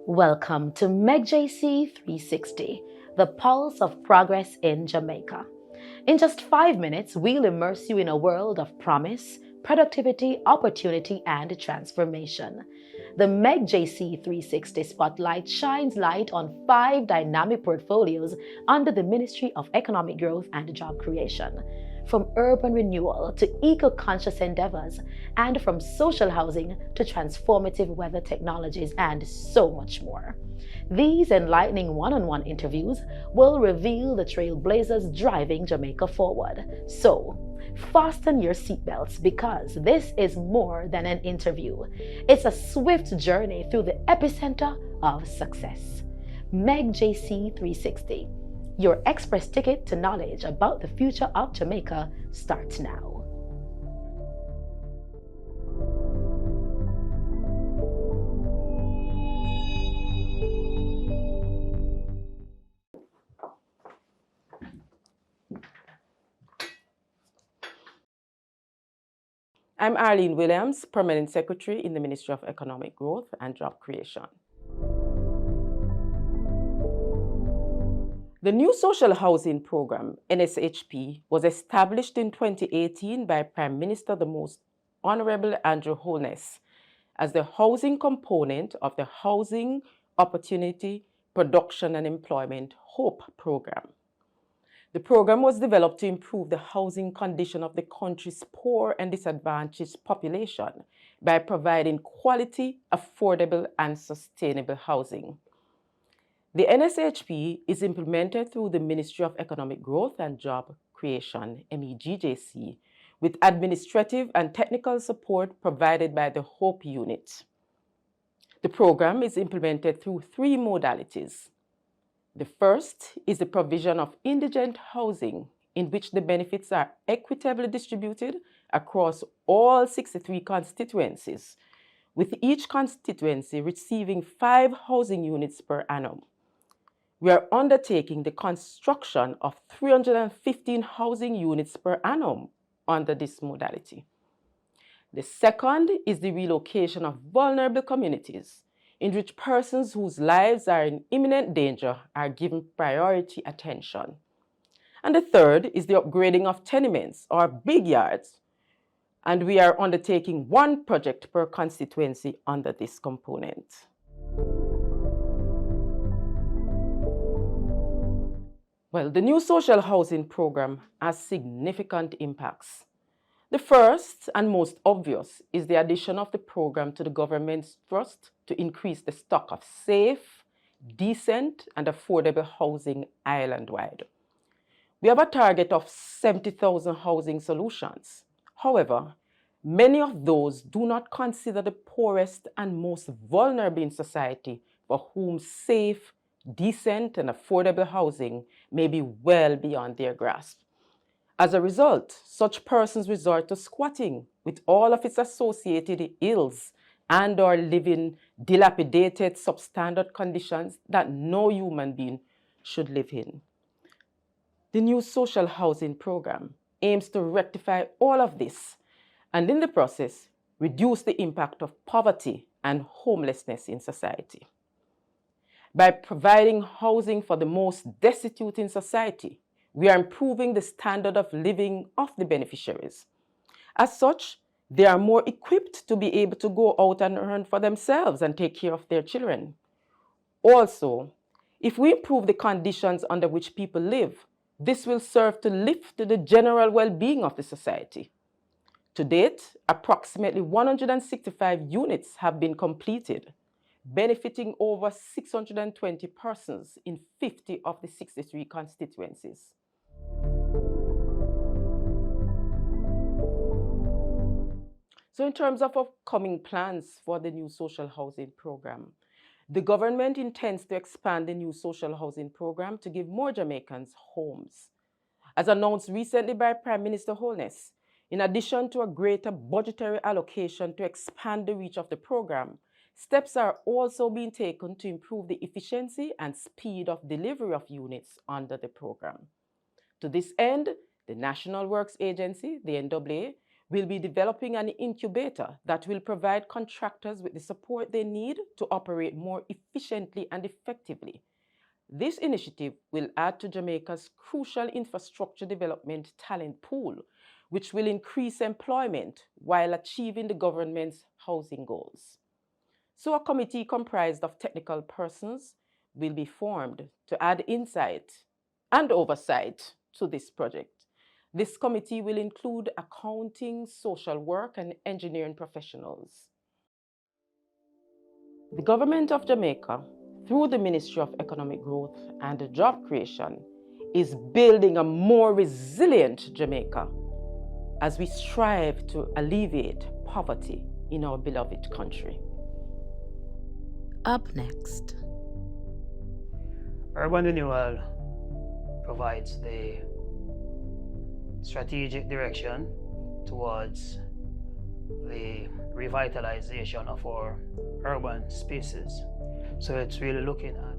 Welcome to MEGJC 360, the pulse of progress in Jamaica. In just 5 minutes, we'll immerse you in a world of promise, productivity, opportunity, and transformation. The MEGJC 360 Spotlight shines light on 5 dynamic portfolios under the Ministry of Economic Growth and Job Creation. From urban renewal to eco-conscious endeavors, and from social housing to transformative weather technologies, and so much more. These enlightening one-on-one interviews will reveal the trailblazers driving Jamaica forward. So, fasten your seatbelts because this is more than an interview. It's a swift journey through the epicenter of success. MEGJC 360. Your express ticket to knowledge about the future of Jamaica starts now. I'm Arlene Williams, Permanent Secretary in the Ministry of Economic Growth and Job Creation. The new social housing program, NSHP, was established in 2018 by Prime Minister the Most Honorable Andrew Holness as the housing component of the Housing Opportunity, Production and Employment HOPE program. The program was developed to improve the housing condition of the country's poor and disadvantaged population by providing quality, affordable, and sustainable housing. The NSHP is implemented through the Ministry of Economic Growth and Job Creation, MEGJC, with administrative and technical support provided by the HOPE unit. The program is implemented through 3 modalities. The first is the provision of indigent housing, in which the benefits are equitably distributed across all 63 constituencies, with each constituency receiving 5 housing units per annum. We are undertaking the construction of 315 housing units per annum under this modality. The second is the relocation of vulnerable communities, in which persons whose lives are in imminent danger are given priority attention. And the third is the upgrading of tenements or big yards, and we are undertaking 1 project per constituency under this component. Well, the new social housing program has significant impacts. The first and most obvious is the addition of the program to the government's thrust to increase the stock of safe, decent, and affordable housing island-wide. We have a target of 70,000 housing solutions. However, many of those do not consider the poorest and most vulnerable in society, for whom safe, decent, and affordable housing may be well beyond their grasp. As a result, such persons resort to squatting with all of its associated ills and/or live in dilapidated, substandard conditions that no human being should live in. The new social housing program aims to rectify all of this and in the process, reduce the impact of poverty and homelessness in society. By providing housing for the most destitute in society, we are improving the standard of living of the beneficiaries. As such, they are more equipped to be able to go out and earn for themselves and take care of their children. Also, if we improve the conditions under which people live, this will serve to lift the general well-being of the society. To date, approximately 165 units have been completed, benefiting over 620 persons in 50 of the 63 constituencies. So in terms of upcoming plans for the new social housing program, the government intends to expand the new social housing program to give more Jamaicans homes. As announced recently by Prime Minister Holness, in addition to a greater budgetary allocation to expand the reach of the program, steps are also being taken to improve the efficiency and speed of delivery of units under the program. To this end, the National Works Agency, the NAA, We'll be developing an incubator that will provide contractors with the support they need to operate more efficiently and effectively. This initiative will add to Jamaica's crucial infrastructure development talent pool, which will increase employment while achieving the government's housing goals. So a committee comprised of technical persons will be formed to add insight and oversight to this project. This committee will include accounting, social work, and engineering professionals. The government of Jamaica, through the Ministry of Economic Growth and Job Creation, is building a more resilient Jamaica as we strive to alleviate poverty in our beloved country. Up next. Urban renewal provides the strategic direction towards the revitalization of our urban spaces. So it's really looking at